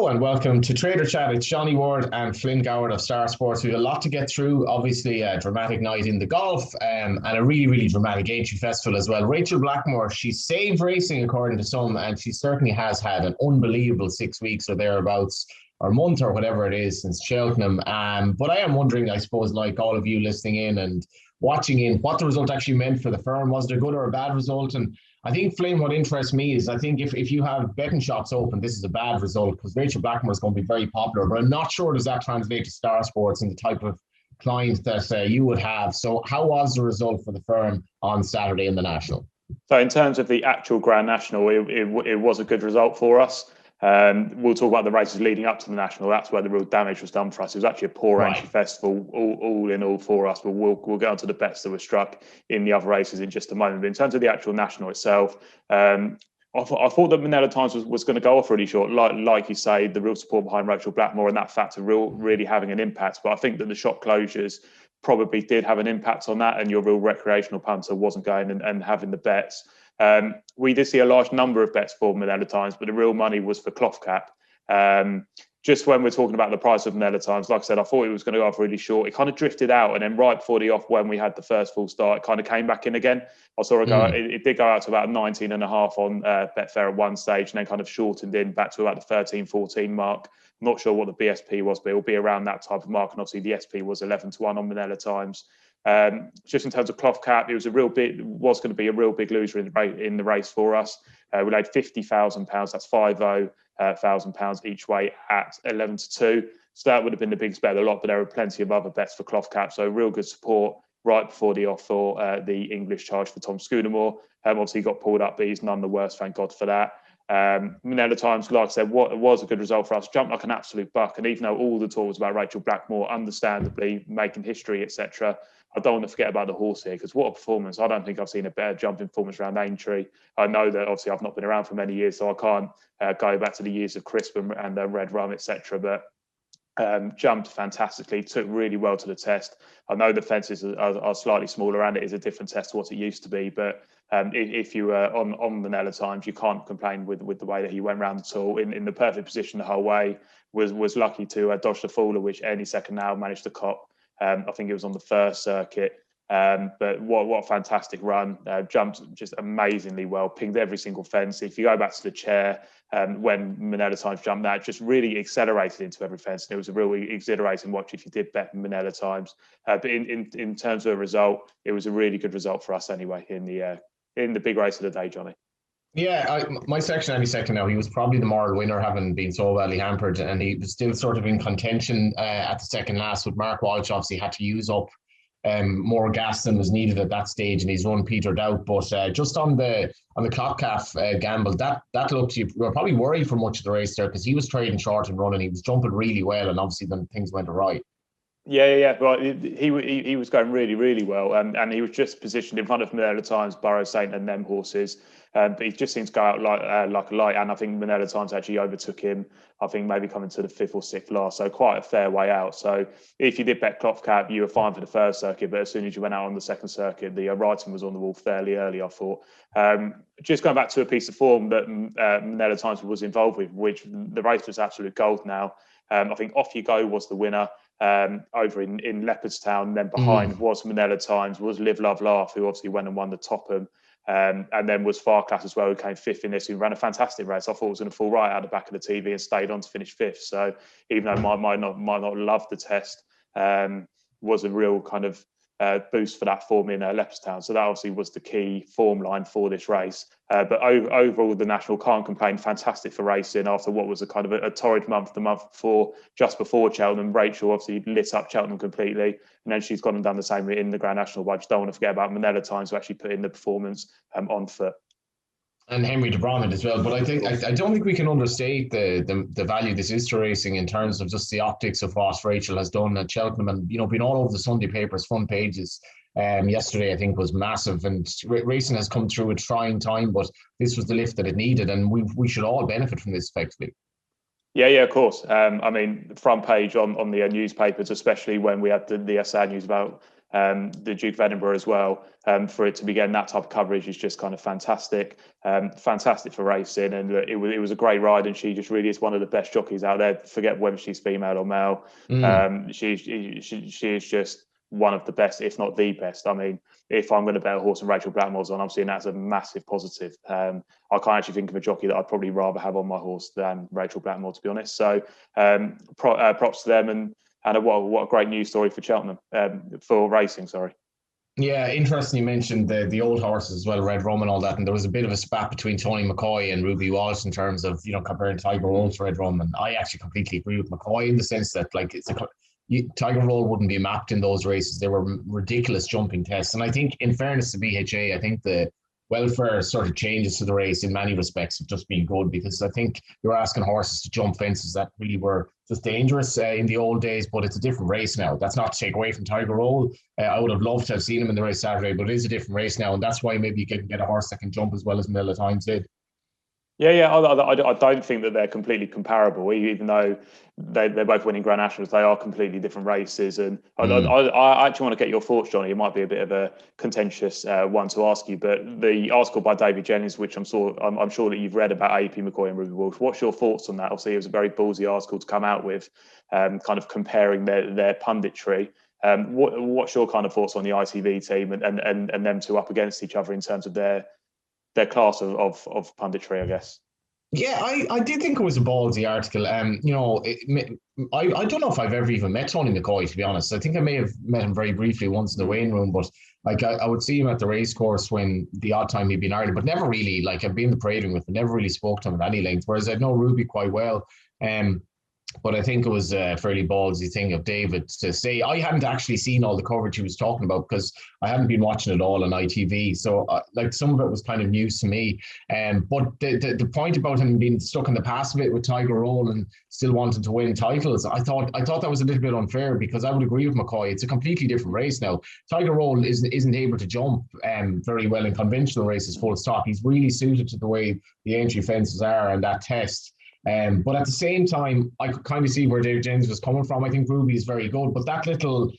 and welcome to Trader Chat. It's Johnny Ward and Flynn Goward of Star Sports. We have a lot to get through. Obviously, a dramatic night in the golf and a really, really dramatic entry festival as well. Rachel Blackmore, she's saved racing according to some, and she certainly has had an unbelievable 6 weeks or thereabouts, or month or whatever it is since Cheltenham. But I am wondering, I suppose, like all of you listening in and watching in, what the result actually meant for the firm. Was it a good or a bad result? And I think, Flynn, what interests me is I think if you have betting shops open, this is a bad result because Rachel Blackmore is going to be very popular, but I'm not sure does that translate to Star Sports and the type of client that you would have. So how was the result for the firm on Saturday in the National? So in terms of the actual Grand National, it was a good result for us. We'll talk about the races leading up to the National. That's where the real damage was done for us. It was actually a poor entry festival, all in all for us. But we'll get onto the bets that were struck in the other races in just a moment. But in terms of the actual National itself, I thought that Manila Times was going to go off really short. Like you say, the real support behind Rachel Blackmore and that factor really having an impact. But I think that the shop closures probably did have an impact on that, and your real recreational punter wasn't going and having the bets. We did see a large number of bets for Manila Times, but the real money was for Cloth Cap. Just when we're talking about the price of Manila Times, like I said, I thought it was going to go off really short. It kind of drifted out, and then right before the off, when we had the first full start, it kind of came back in again. I saw it go. It did go out to about 19.5 on Betfair at one stage, and then kind of shortened in back to about the 13, 14 mark. I'm not sure what the BSP was, but it will be around that type of mark. And obviously, the SP was 11-1 on Manila Times. Just in terms of Cloth Cap, it was going to be a real big loser in the race for us. We laid £50,000. That's £50,000 each way at 11-2. So that would have been the biggest bet of the lot. But there were plenty of other bets for Cloth Cap. So real good support right before the off for the English charge for Tom Scudamore. Obviously, he got pulled up, but he's none the worse. Thank God for that. Manila Times, like I said, was a good result for us. Jumped like an absolute buck. And even though all the talk was about Rachel Blackmore, understandably making history, etc., I don't want to forget about the horse here, because what a performance. I don't think I've seen a better jumping performance around Aintree. I know that obviously I've not been around for many years, so I can't go back to the years of Crisp and Red Rum, etc. But jumped fantastically, took really well to the test. I know the fences are slightly smaller and it is a different test to what it used to be, but if you were on the Manila Times, you can't complain with the way that he went round at all. In the perfect position the whole way, was lucky to dodge the faller, which any second now managed to cop. I think it was on the first circuit. But what a fantastic run. Jumped just amazingly well, pinged every single fence. If you go back to the chair, when Manila Times jumped that, just really accelerated into every fence. And it was a really exhilarating watch if you did bet Manila Times. But in terms of a result, it was a really good result for us anyway in the big race of the day, Johnny. Yeah, my section any second now, he was probably the moral winner, having been so badly hampered, and he was still sort of in contention at the second last, with Mark Walsh obviously had to use up more gas than was needed at that stage, and his run petered out. But just on the Cloth Cap gamble, that looked, you were probably worried for much of the race there, because he was trading short and running, he was jumping really well, and obviously then things went awry. Yeah. Well, he was going really, really well, and he was just positioned in front of Manila Times, Burrow Saint, and them horses. But he just seemed to go out like a light, and I think Manila Times actually overtook him. I think maybe coming to the 5th or 6th last, so quite a fair way out. So if you did bet Cloth Cap, you were fine for the first circuit, but as soon as you went out on the second circuit, the writing was on the wall fairly early, I thought. Just going back to a piece of form that Manila Times was involved with, which the race was absolute gold now. I think Off You Go was the winner. Over in Leopardstown, and then behind was Manila Times, was Live Love Laugh, who obviously went and won the Topham, and then was Far Class as well, who came 5th in this, who ran a fantastic race. I thought it was going to fall right out the back of the TV and stayed on to finish 5th. So even though might not love the test, was a real kind of boost for that form in Leopardstown. So that obviously was the key form line for this race. But overall, the National can't complain. Fantastic for racing after what was a kind of a torrid month the month before, just before Cheltenham. Rachel obviously lit up Cheltenham completely, and then she's gone and done the same in the Grand National. But I just don't want to forget about Manila Times, who actually put in the performance on foot. And Henry de Bromond as well. But I don't think we can understate the value this is to racing in terms of just the optics of what Rachel has done at Cheltenham, and been all over the Sunday papers front pages. Yesterday I think was massive, and racing has come through a trying time, but this was the lift that it needed, and we should all benefit from this effectively. Yeah, of course. I mean, front page on the newspapers, especially when we had the SA news about the Duke of Edinburgh as well. For it to be getting that type of coverage is just kind of fantastic. Fantastic for racing, and it was a great ride. And she just really is one of the best jockeys out there. Forget whether she's female or male. She is just one of the best, if not the best. I mean, if I'm going to bet a horse and Rachel Blackmore's on, I'm seeing that as a massive positive. I can't actually think of a jockey that I'd probably rather have on my horse than Rachel Blackmore, to be honest. So props to them, and what a great news story for Cheltenham, for racing, sorry. Yeah, interesting. You mentioned the old horses as well, Red Rum and all that, and there was a bit of a spat between Tony McCoy and Ruby Walsh in terms of comparing Tiger Roll to Red Rum, and I actually completely agree with McCoy in the sense that Tiger Roll wouldn't be mapped in those races. They were ridiculous jumping tests, and I think, in fairness to BHA, I think the welfare sort of changes to the race in many respects have just been good, because I think you're asking horses to jump fences that really were just dangerous in the old days, but it's a different race now. That's not to take away from Tiger Roll. I would have loved to have seen him in the race Saturday, but it is a different race now, and that's why maybe you can get a horse that can jump as well as Miller Times did. Yeah. I don't think that they're completely comparable, even though they're both winning Grand Nationals. They are completely different races, and I actually want to get your thoughts, Johnny. It might be a bit of a contentious one to ask you, but the article by David Jennings, which I'm sure that you've read, about AP McCoy and Ruby Walsh. What's your thoughts on that? Obviously, it was a very ballsy article to come out with, kind of comparing their punditry. What's your kind of thoughts on the ITV team and them two up against each other in terms of their class of punditry, I guess? Yeah, I did think it was a ballsy article. I don't know if I've ever even met Tony McCoy, to be honest. I think I may have met him very briefly once in the weighing room, but I would see him at the race course when the odd time he'd be in Ireland, but never really, I'd be in the parading with him, never really spoke to him at any length, whereas I'd know Ruby quite well. But I think it was a fairly ballsy thing of David to say. I hadn't actually seen all the coverage he was talking about because I hadn't been watching it all on ITV. So some of it was kind of news to me. But the point about him being stuck in the past a bit with Tiger Roll and still wanting to win titles, I thought that was a little bit unfair, because I would agree with McCoy. It's a completely different race now. Tiger Roll isn't able to jump very well in conventional races, full stop. He's really suited to the way the entry fences are and that test. But at the same time, I could kind of see where David James was coming from. I think Ruby is very good, but that little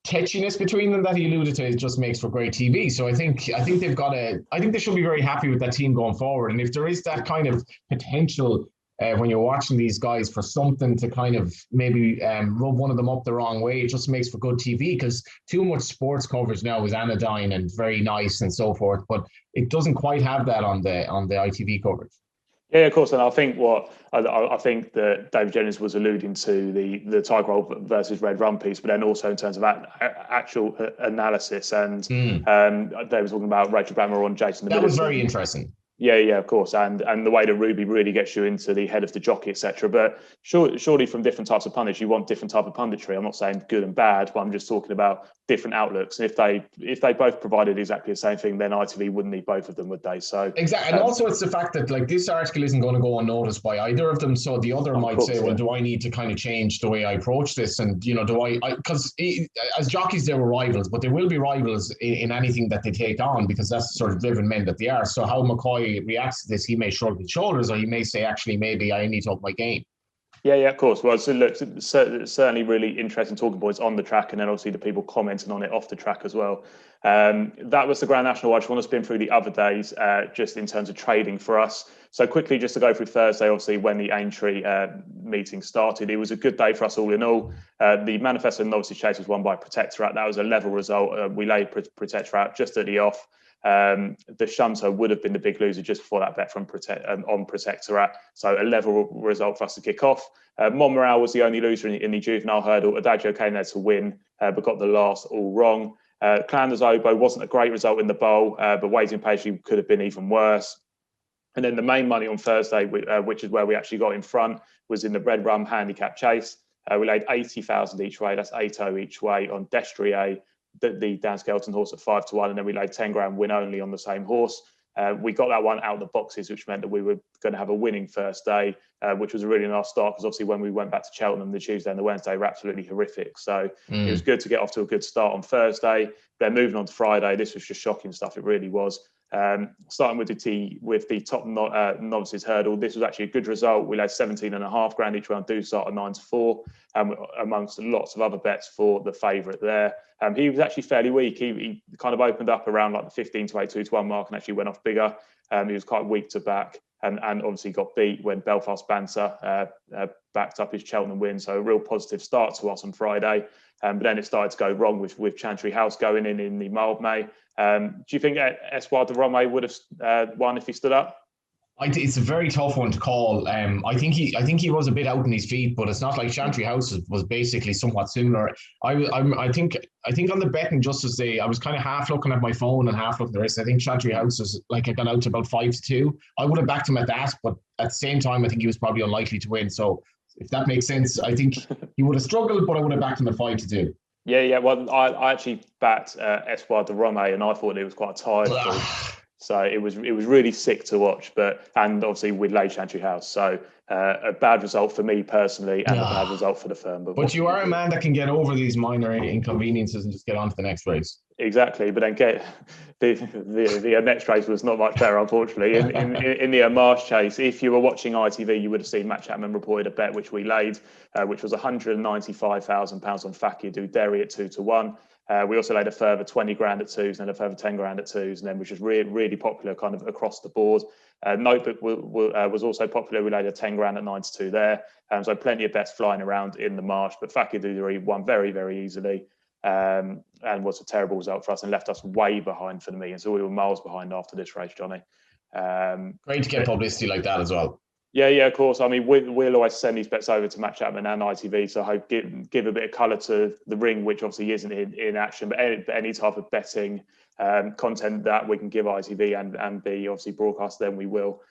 tetchiness between them that he alluded to just makes for great TV. So I think they've got I think they should be very happy with that team going forward. And if there is that kind of potential when you're watching these guys for something to kind of maybe rub one of them up the wrong way, it just makes for good TV, because too much sports coverage now is anodyne and very nice and so forth, but it doesn't quite have that on the ITV coverage. Yeah, of course, and I think that David Jennings was alluding to the Tiger Roll versus Red Rum piece, but then also in terms of actual analysis, and they were talking about Rachel Blackmore on Jason. That was very interesting. Yeah, of course, and the way that Ruby really gets you into the head of the jockey, etc. But surely from different types of pundits, you want different type of punditry. I'm not saying good and bad, but I'm just talking about different outlooks. And if they both provided exactly the same thing, then ITV wouldn't need both of them, would they? So exactly, and also it's the fact that this article isn't going to go unnoticed by either of them. So the other might say, well, do I need to kind of change the way I approach this? And do I because as jockeys they were rivals, but they will be rivals in anything that they take on, because that's the sort of driven men that they are. So how McCoy reacts to this, he may shrug his shoulders, or he may say, actually, maybe I need to up my game. Yeah, of course. Well, so look, it's certainly really interesting talking points on the track, and then obviously the people commenting on it off the track as well. That was the Grand National. I just want to spin through the other days, just in terms of trading for us. So quickly, just to go through Thursday, obviously when the Aintree meeting started, it was a good day for us all in all. The Manifesto Novices Chase was won by Protectorat. That was a level result. We laid Protectorat just at the off. The Shunter would have been the big loser just before that bet from on Protectorat. So a level result for us to kick off. Montmoral was the only loser in the juvenile hurdle. Adagio came there to win, but got the last all wrong. Clanders Oboe wasn't a great result in the bowl, but Waiting Patiently could have been even worse. And then the main money on Thursday, which is where we actually got in front, was in the Red Rum handicap chase. We laid 80,000 each way. That's 80 each way on Destrier, the Dan Skelton horse at 5-1, and then we laid 10 grand win only on the same horse. We got that one out of the boxes, which meant that we were going to have a winning first day, which was a really nice start, because obviously when we went back to Cheltenham, the Tuesday and the Wednesday were absolutely horrific. So it was good to get off to a good start on Thursday. Then moving on to Friday, this was just shocking stuff. It really was. Starting with the top novices hurdle, this was actually a good result. We laid 17.5 grand each way on Do Start at 9-4, amongst lots of other bets for the favourite there. He was actually fairly weak. He kind of opened up around like the 15 to 8, 2-1 mark and actually went off bigger. He was quite weak to back. And obviously got beat when Belfast Banter backed up his Cheltenham win. So a real positive start to us on Friday. But then it started to go wrong with Chantry House going in the Mildmay. Do you think Espoir de Rome would have won if he stood up? It's a very tough one to call. I think he was a bit out on his feet, but it's not like Chantry House was basically somewhat similar. I think on the betting just as I was kind of half looking at my phone and half looking at the rest. I think Chantry House was like it got out to about 5-2. I would have backed him at that, but at the same time, I think he was probably unlikely to win. So if that makes sense, I think he would have struggled, but I would have backed him at 5-2. Yeah. Well, I actually backed Espoir de Rome, and I thought it was quite tired. So it was really sick to watch, and obviously with laid Chantry House. So a bad result for me personally, and a bad result for the firm. But you are a man that can get over these minor inconveniences and just get on to the next race. Exactly, but then get the next race was not much better, unfortunately. In the Marsh Chase, if you were watching ITV, you would have seen Matt Chapman reported a bet which we laid, which was £195,000 on Fakir Derry at 2-1. We also laid a further 20 grand at twos, and then a further 10 grand at twos, and then which was really popular kind of across the board. Notebook was also popular. We laid a 10 grand at 9-2 there. So plenty of bets flying around in the Marsh, but Fakir Derry won very, very easily. And was a terrible result for us and left us way behind for the meeting. So we were miles behind after this race, Johnny. Great to get publicity like that as well. Yeah, of course. I mean, we'll always send these bets over to Matt Chapman and ITV, so I hope give a bit of colour to the ring, which obviously isn't in action, but any type of betting content that we can give ITV and be obviously broadcast, then we will.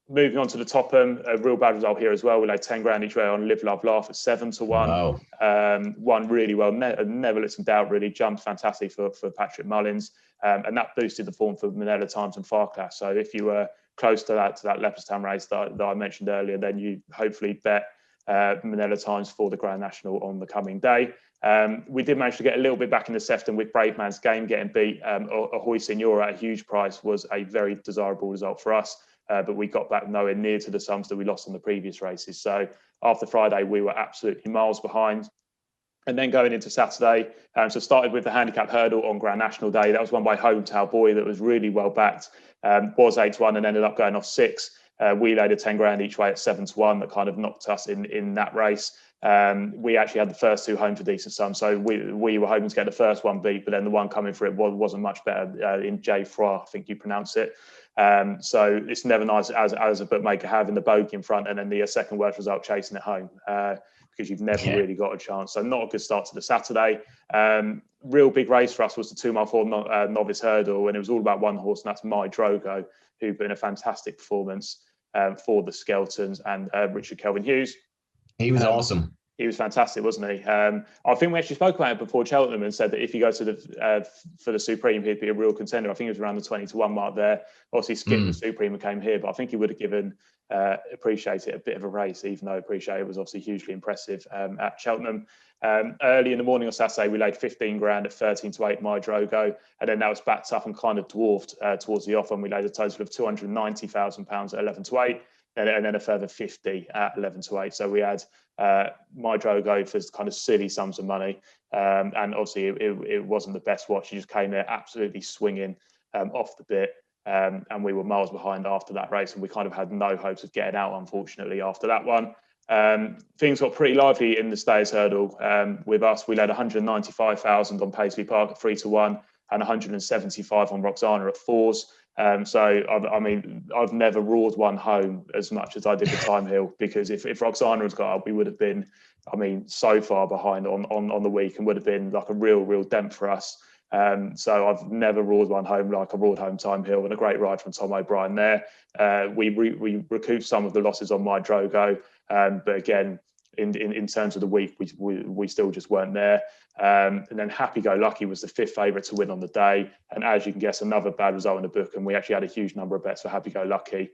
Moving on to the Topham, a real bad result here as well. We laid 10 grand each way on Live, Love, Laugh at 7-1. Wow. Won really well. Never let some doubt, really. Jumped fantastic for Patrick Mullins. And that boosted the form for Manila Times and Farclas. So if you were close to that Leopardstown race that I mentioned earlier, then you hopefully bet Manila Times for the Grand National on the coming day. We did manage to get a little bit back in the Sefton with Brave Man's Game getting beat. Ahoy Senora at a huge price was a very desirable result for us. But we got back nowhere near to the sums that we lost on the previous races. So after Friday, we were absolutely miles behind. And then going into Saturday, so started with the handicap hurdle on Grand National Day. That was won by Hometown Boy that was really well backed. Was 8-1 and ended up going off 6. We laid a 10 grand each way at 7-1 that kind of knocked us in that race. We actually had the first two home for decent sums. So we were hoping to get the first one beat, but then the one coming for it wasn't much better in J. Froid, I think you pronounce it. So it's never nice as a bookmaker having the bogey in front and then the second worst result chasing it home. Because you've never really got a chance. So not a good start to the Saturday. Real big race for us was the 2-mile novice hurdle, and it was all about one horse, and that's My Drogo, who put in a fantastic performance for the Skeltons and Richard Kelvin Hughes. He was awesome. He was fantastic, wasn't he? I think we actually spoke about it before Cheltenham and said that if you go to for the Supreme, he'd be a real contender. I think it was around the 20-1 mark there. Obviously, skipped the Supreme and came here, but I think he would have given Appreciate It a bit of a race, even though Appreciate It was obviously hugely impressive at Cheltenham. Early in the morning on Saturday, we laid 15 grand at 13-8 My Drogo, and then that was backed up and kind of dwarfed towards the off, and we laid a total of £290,000 at 11-8. And then a further 50 at 11-8. So we had My Drogo for kind of silly sums of money. And obviously it wasn't the best watch. He just came there absolutely swinging off the bit. And we were miles behind after that race. And we kind of had no hopes of getting out, unfortunately, after that one. Things got pretty lively in the Stayers Hurdle with us. We led 195,000 on Paisley Park at 3-1 and 175 on Roxana at 4s. So I mean, I've never roared one home as much as I did with Time Hill, because if Roxana had got up, we would have been, I mean, so far behind on the week, and would have been like a real dent for us. So I've never roared one home like I roared home Time Hill, and a great ride from Tom O'Brien there. We recouped some of the losses on My Drogo, but again, in terms of the week, we still just weren't there. And then Happy Go Lucky was the 5th favourite to win on the day. And as you can guess, another bad result in the book. And we actually had a huge number of bets for Happy Go Lucky.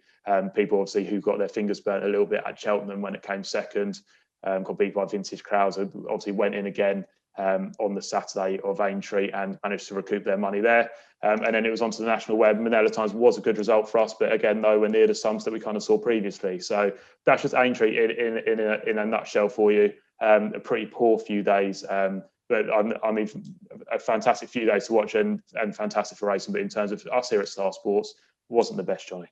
People obviously who got their fingers burnt a little bit at Cheltenham when it came second, got beat by Vintage Crowds, obviously went in again on the Saturday of Aintree and managed to recoup their money there. And then it was onto the national, where Manila Times was a good result for us, but again, nowhere near the sums that we kind of saw previously. So that's just Aintree in a nutshell for you. A pretty poor few days, but I mean, a fantastic few days to watch and fantastic for racing. But in terms of us here at Star Sports, wasn't the best, Johnny.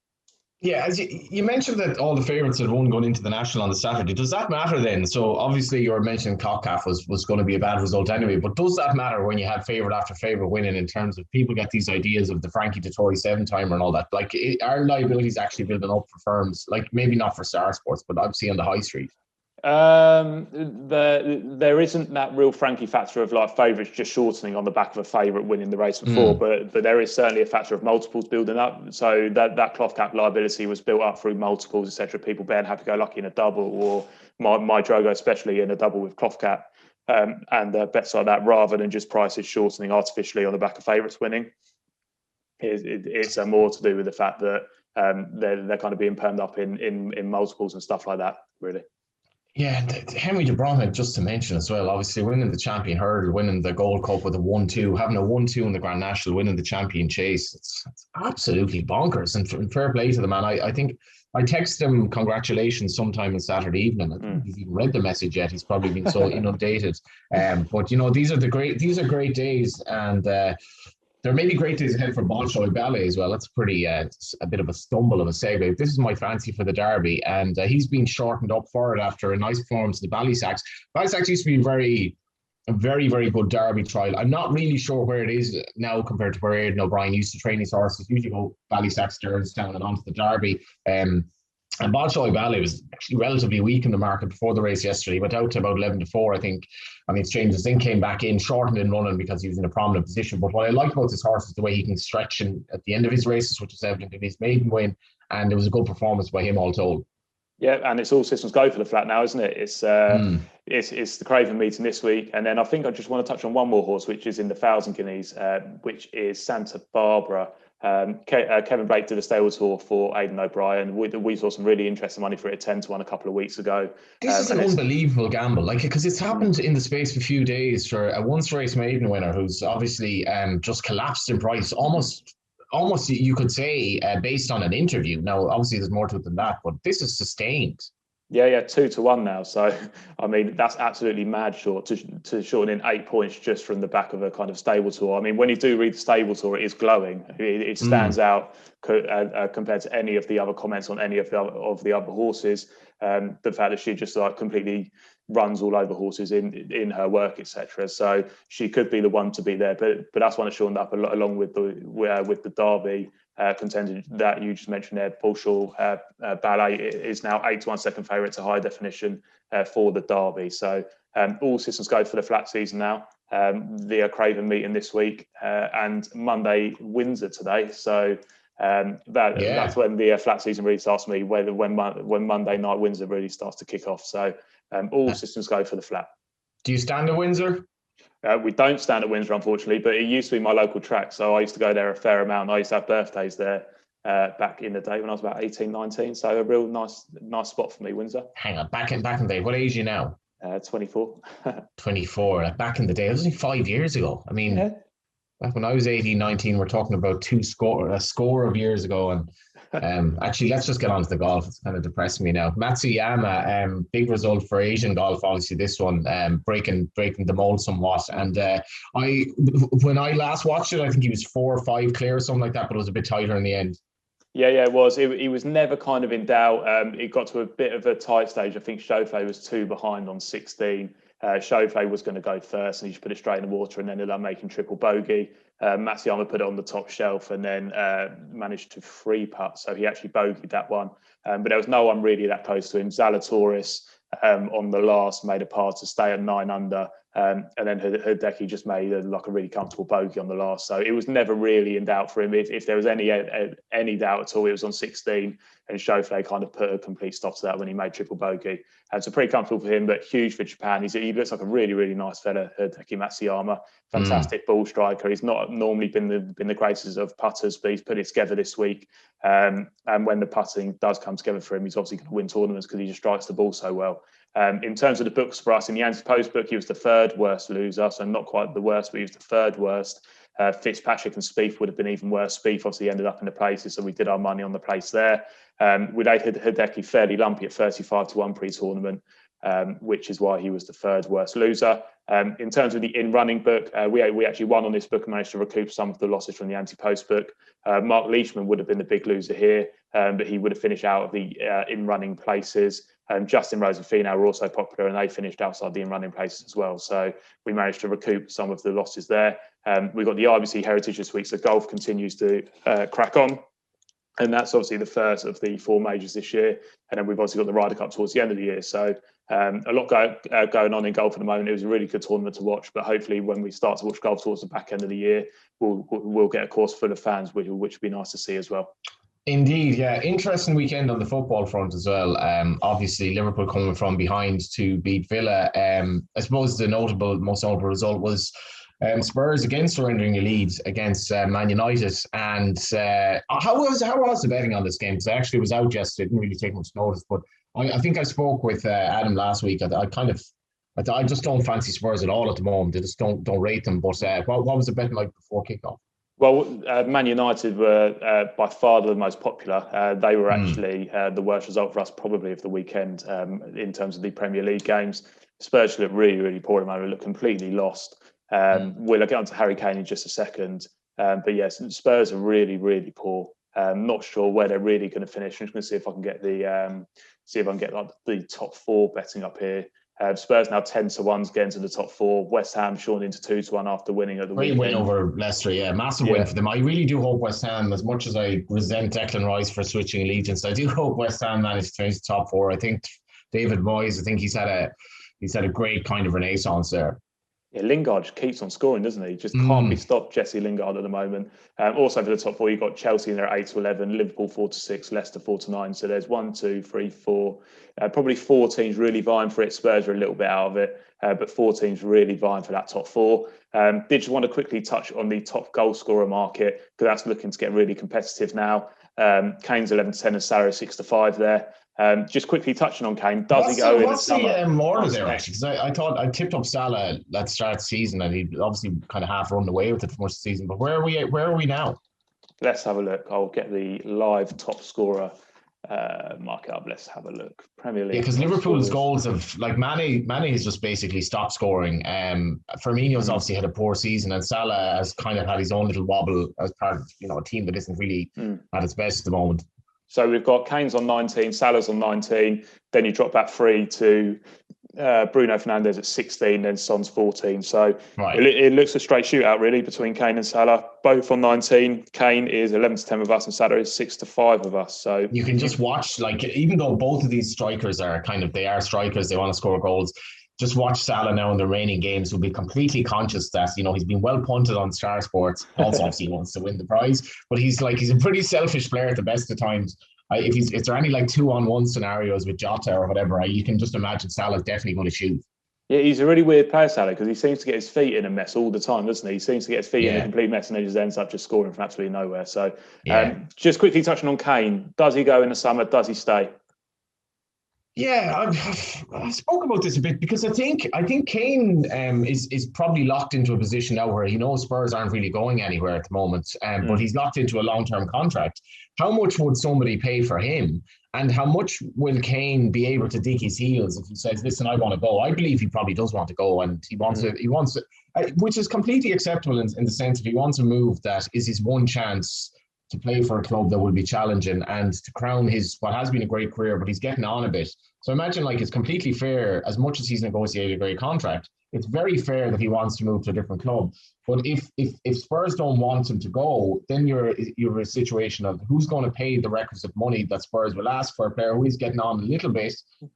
Yeah, as you mentioned that all the favourites had won going into the national on the Saturday. Does that matter then? So obviously you were mentioning Cockcalf was going to be a bad result anyway, but does that matter when you have favourite after favourite winning, in terms of people get these ideas of the Frankie Dettori 7-timer and all that? Like, are liabilities actually building up for firms? Like, maybe not for Star Sports, but obviously on the high street. There isn't that real Frankie factor of like favourites just shortening on the back of a favourite winning the race before, but there is certainly a factor of multiples building up. So that cloth cap liability was built up through multiples, etc. People being happy-go-lucky in a double, or my Drogo especially in a double with cloth cap, and bets like that, rather than just prices shortening artificially on the back of favourites winning. It's more to do with the fact that they're kind of being permed up in multiples and stuff like that, really. Yeah, Henry de Bromhead, just to mention as well, obviously winning the champion hurdle, winning the Gold Cup with a 1-2, having a 1-2 in the Grand National, winning the champion chase. It's absolutely bonkers. And fair play to the man. I think I texted him congratulations sometime on Saturday evening. I don't think he's even read the message yet. He's probably been so inundated. But, you know, these are great days. And there may be great days ahead for Bolshoi Ballet as well. That's pretty a bit of a stumble of a segue. This is my fancy for the Derby, and he's been shortened up for it after a nice performance in the Ballysacks. Ballysacks used to be a very, very good Derby trial. I'm not really sure where it is now compared to where Aidan O'Brien used to train his horses. Usually go Ballysacks, Derbystown, and onto the Derby. And Bolshoi Ballet was actually relatively weak in the market before the race yesterday. He went out to about 11-4, I think, on the exchanges, then came back in, shortened in running because he was in a prominent position. But what I like about this horse is the way he can stretch at the end of his races, which is evident in his maiden win. And it was a good performance by him all told. Yeah, and it's all systems go for the flat now, isn't it? It's the Craven meeting this week. And then I think I just want to touch on one more horse, which is in the 1,000 guineas, which is Santa Barbara. Kevin Blake did a stable tour for Aidan O'Brien. We saw some really interesting money for it at 10-1 a couple of weeks ago. This is an unbelievable gamble, like, because it's happened in the space of a few days for a once race maiden winner who's obviously just collapsed in price almost you could say based on an interview. Now obviously there's more to it than that, but this is sustained. Yeah, 2-1 now. So, I mean, that's absolutely mad short to shorten in 8 points just from the back of a kind of stable tour. I mean, when you do read the stable tour, it is glowing. It stands out compared to any of the other comments on any of the other horses. The fact that she just like completely runs all over horses in her work, etc. So she could be the one to be there. But that's one that's shortened up along with the Derby. Contender that you just mentioned there, Bolshoi Ballet is now 8-1 second favourite to high definition for the Derby. So all systems go for the flat season now. The Craven meeting this week and Monday Windsor today. So that's when the flat season really starts for me. When Monday night Windsor really starts to kick off. So all systems go for the flat. Do you stand at Windsor? We don't stand at Windsor, unfortunately, but it used to be my local track. So I used to go there a fair amount. I used to have birthdays there back in the day when I was about 18, 19. So a real nice spot for me, Windsor. Hang on, back in the day. What age are you now? 24. 24. Back in the day, it was only 5 years ago. I mean, back when I was 18, 19, we're talking about a score of years ago. And actually, let's just get on to the golf. It's kind of depressing me now. Matsuyama, big result for Asian golf, obviously this one, breaking the mold somewhat. And when I last watched it, I think he was 4 or 5 clear or something like that, but it was a bit tighter in the end. Yeah, it was. He was never kind of in doubt. It got to a bit of a tight stage. I think Shoffley was 2 behind on 16. Shoffley was going to go first, and he just put it straight in the water and ended up making triple bogey. Matsuyama put it on the top shelf and then managed to 3-putt. So he actually bogeyed that one. But there was no one really that close to him. Zalatoris on the last made a par to stay at 9 under. And then Hideki just made a really comfortable bogey on the last. So it was never really in doubt for him. If there was any doubt at all, it was on 16. And Shoffley kind of put a complete stop to that when he made triple bogey. And so pretty comfortable for him, but huge for Japan. He looks like a really, really nice fella, Hideki Matsuyama. Fantastic ball striker. He's not normally been the greatest of putters, but he's put it together this week. And when the putting does come together for him, he's obviously going to win tournaments because he just strikes the ball so well. In terms of the books for us, in the anti-post book, he was the third worst loser, so not quite the worst, but he was the third worst. Fitzpatrick and Spieth would have been even worse. Spieth obviously ended up in the places, so we did our money on the place there. We laid Hideki fairly lumpy at 35-1 pre-tournament, which is why he was the third worst loser. In terms of the in-running book, we actually won on this book and managed to recoup some of the losses from the anti-post book. Mark Leishman would have been the big loser here, but he would have finished out of the in-running places. Justin Rose and Finau were also popular, and they finished outside the in-running places as well. So we managed to recoup some of the losses there. We've got the IBC Heritage this week, so golf continues to crack on. And that's obviously the first of the 4 majors this year. And then we've obviously got the Ryder Cup towards the end of the year. So a lot going on in golf at the moment. It was a really good tournament to watch. But hopefully when we start to watch golf towards the back end of the year, we'll get a course full of fans, which would be nice to see as well. Indeed, yeah. Interesting weekend on the football front as well. Obviously, Liverpool coming from behind to beat Villa. I suppose the most notable result was Spurs again surrendering a lead against Man United. And how was the betting on this game? Because I actually was out yesterday, didn't really take much notice. But I think I spoke with Adam last week. I just don't fancy Spurs at all at the moment. I just don't rate them. But what was the betting like before kickoff? Well, Man United were by far the most popular. They were actually the worst result for us probably of the weekend in terms of the Premier League games. Spurs looked really, really poor. They looked completely lost. We'll get on to Harry Kane in just a second. But yes, Spurs are really, really poor. Not sure where they're really going to finish. I'm just going to see if I can get the top 4 betting up here. Spurs now 10-1 getting to the top 4. West Ham shortened into 2-1 after winning at the weekend. Great win over Leicester, yeah. Massive win for them. I really do hope West Ham, as much as I resent Declan Rice for switching allegiance, I do hope West Ham managed to finish the top 4. I think David Moyes, he's had a great kind of renaissance there. Yeah, Lingard just keeps on scoring, doesn't he? Just can't be stopped, Jesse Lingard at the moment. Also for the top 4, you've got Chelsea in there at 8-11, Liverpool 4-6, Leicester 4-9. So there's 1, 2, 3, 4, probably 4 teams really vying for it. Spurs are a little bit out of it, but 4 teams really vying for that top 4. Did just want to quickly touch on the top goal scorer market, because that's looking to get really competitive now. Kane's 11-10 and Salah 6-5 there. Just quickly touching on Kane, does he go in the summer? What's the order there, actually? Because I thought I tipped up Salah at the start of the season, and he'd obviously kind of half run away with it for most of the season. But where are we now? Let's have a look. I'll get the live top scorer market up. Let's have a look. Premier League. Yeah, because Liverpool's goals have, like, Mane has just basically stopped scoring. Firmino's obviously had a poor season, and Salah has kind of had his own little wobble as part of a team that isn't really at its best at the moment. So we've got Kane's on 19, Salah's on 19. Then you drop back 3 to Bruno Fernandes at 16, then Son's 14. So it looks a straight shootout, really, between Kane and Salah. Both on 19. Kane is 11-10 with us, and Salah is 6-5 with us. So you can just watch, like, even though both of these strikers are strikers, they want to score goals. Just watch Salah now in the remaining games. Will be completely conscious that he's been well punted on Star Sports. Also, obviously, he wants to win the prize, but he's a pretty selfish player at the best of times. If there are any like 2-on-1 scenarios with Jota or whatever, you can just imagine Salah's definitely going to shoot. Yeah, he's a really weird player, Salah, because he seems to get his feet in a mess all the time, doesn't he? He seems to get his feet in a complete mess, and then just ends up just scoring from absolutely nowhere. So, just quickly touching on Kane, does he go in the summer? Does he stay? Yeah, I spoke about this a bit because I think Kane is probably locked into a position now where he knows Spurs aren't really going anywhere at the moment, but he's locked into a long-term contract. How much would somebody pay for him, and how much will Kane be able to dig his heels if he says, "Listen, I want to go"? I believe he probably does want to go, and he wants to. He wants to, which is completely acceptable in the sense if he wants a move that is his one chance to play for a club that will be challenging and to crown what has been a great career, but he's getting on a bit. So imagine, like, it's completely fair, as much as he's negotiated a great contract, it's very fair that he wants to move to a different club. But if Spurs don't want him to go, then you're in a situation of who's going to pay the requisite money that Spurs will ask for a player who is getting on a little bit,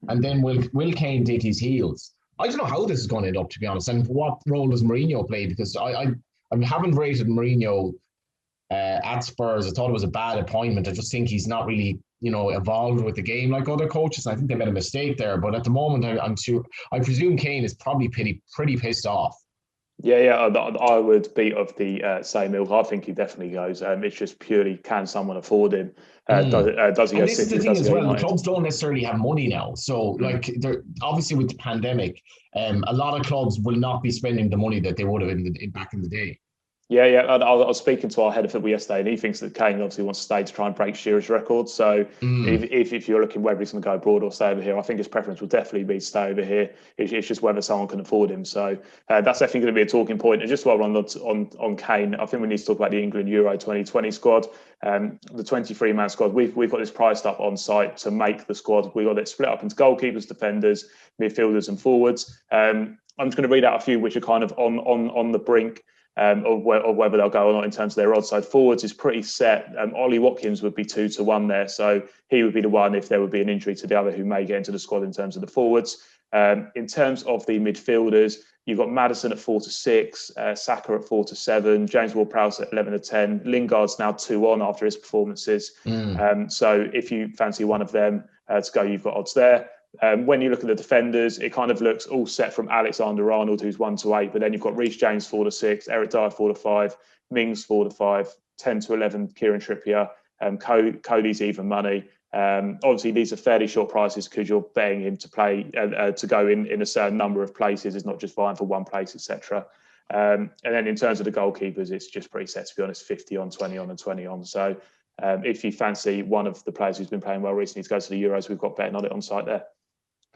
and then will Kane dig his heels? I don't know how this is going to end up, to be honest, and what role does Mourinho play, because I haven't rated Mourinho at Spurs. I thought it was a bad appointment. I just think he's not really, evolved with the game like other coaches. I think they made a mistake there. But at the moment, I presume Kane is probably pretty pissed off. Yeah. I would be of the same ilk. I think he definitely goes. It's just purely, can someone afford him? Does he go And this is City? the thing Does he as go well. The United? clubs don't necessarily have money now, so like they're obviously with the pandemic, a lot of clubs will not be spending the money that they would have back in the day. Yeah. I was speaking to our head of football yesterday, and he thinks that Kane obviously wants to stay to try and break Shearer's record. So if you're looking whether he's going to go abroad or stay over here, I think his preference will definitely be to stay over here. It's just whether someone can afford him. So that's definitely going to be a talking point. And just while we're on Kane, I think we need to talk about the England Euro 2020 squad. The 23-man squad. We've got this priced up on site to make the squad. We've got it split up into goalkeepers, defenders, midfielders, and forwards. I'm just going to read out a few which are kind of on the brink. Or whether they'll go or not in terms of their odds. Side forwards is pretty set. Ollie Watkins would be 2-1 there, so he would be the one if there would be an injury to the other who may get into the squad in terms of the forwards. In terms of the midfielders, you've got Maddison at 4-6, Saka at 4-7, James Ward-Prowse at 11-10. Lingard's now 2-on after his performances. So if you fancy one of them to go, you've got odds there. When you look at the defenders, it kind of looks all set from Alexander-Arnold, who's 1-8, but then you've got Reece James 4-6, Eric Dyer 4-5, Mings 4-5, 10-11, Kieran Trippier, Cody's even money. Obviously, these are fairly short prices because you're betting him to play to go in a certain number of places. It's not just vying for one place, etc. And then in terms of the goalkeepers, it's just pretty set, to be honest, 50 on, 20 on, and 20 on. So if you fancy one of the players who's been playing well recently to go to the Euros, we've got betting on it on site there.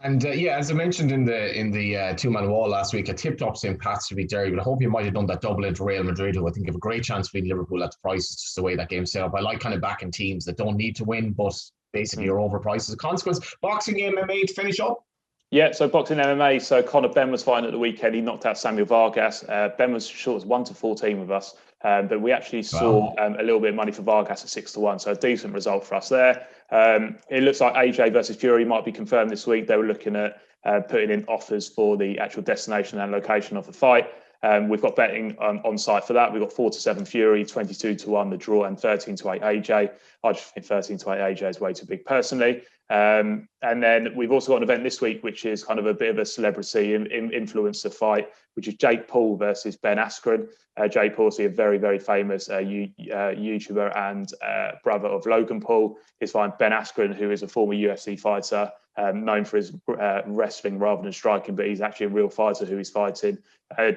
And as I mentioned in the two-man wall last week, I tipped up St. Pat's to beat Derry, but I hope you might have done that double into Real Madrid, who I think have a great chance of beating Liverpool at the prices, just the way that game's set up. I like kind of backing teams that don't need to win, but basically are overpriced as a consequence. Boxing MMA to finish up. Yeah, so boxing MMA. So Conor Benn was fighting at the weekend. He knocked out Samuel Vargas. Ben was short as 1-14 with us, but we actually saw a little bit of money for Vargas at 6-1. So a decent result for us there. It looks like AJ versus Fury might be confirmed this week. They were looking at putting in offers for the actual destination and location of the fight. We've got betting on site for that. We've got 4-7 Fury, 22-1 the draw, and 13-8 AJ. I just think 13-8 AJ is way too big personally. And then we've also got an event this week, which is kind of a bit of a celebrity influencer fight, which is Jake Paul versus Ben Askren. Jake Paul is a very, very famous YouTuber and brother of Logan Paul. He's fighting Ben Askren, who is a former UFC fighter, known for his wrestling rather than striking, but he's actually a real fighter who he's fighting.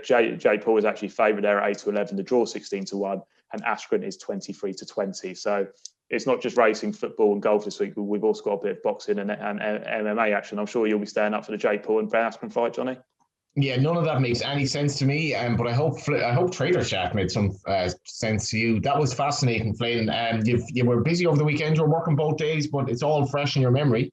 Jake Paul is actually favoured there at 8-11, the draw 16-1, and Askren is 23-20. So it's not just racing, football, and golf this week. We've also got a bit of boxing and MMA action. I'm sure you'll be staying up for the Jake Paul and Ben Askren fight, Johnny. Yeah, none of that makes any sense to me. But I hope Trader Chat made some sense to you. That was fascinating, Flynn. You were busy over the weekend. You were working both days, but it's all fresh in your memory.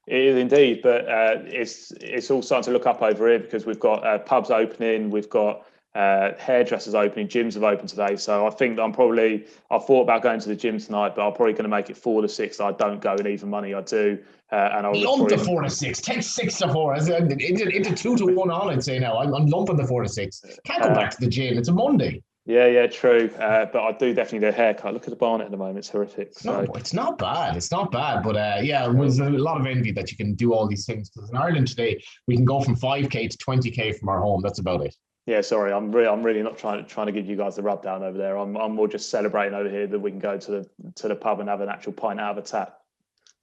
It is indeed, but it's all starting to look up over here because we've got pubs opening, we've got hairdressers opening, gyms have opened today. So I think I thought about going to the gym tonight, but I'm probably going to make it 4-6. I don't go, and even money I do. And I'll lump the 4-6. Take 6-4 into 2-1 on. I'd say now I'm lumping the 4-6. Can't go back to the gym. It's a Monday. Yeah, true. But I do definitely need a haircut. Look at the barnet at the moment; it's horrific. It's not bad. It's not bad. But it was a lot of envy that you can do all these things. Because in Ireland today, we can go from 5k to 20k from our home. That's about it. Yeah, sorry, I'm really not trying to give you guys the rub down over there. I'm more just celebrating over here that we can go to the pub and have an actual pint out of a tap.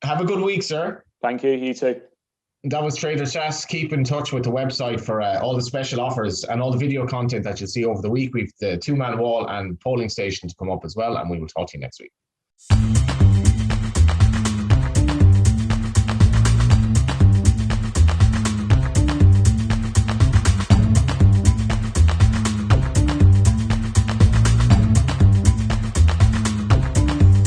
Have a good week, sir. Thank you. You too. That was Trader Chat. Keep in touch with the website for all the special offers and all the video content that you'll see over the week. We've the two-man wall and polling station to come up as well, and we will talk to you next week.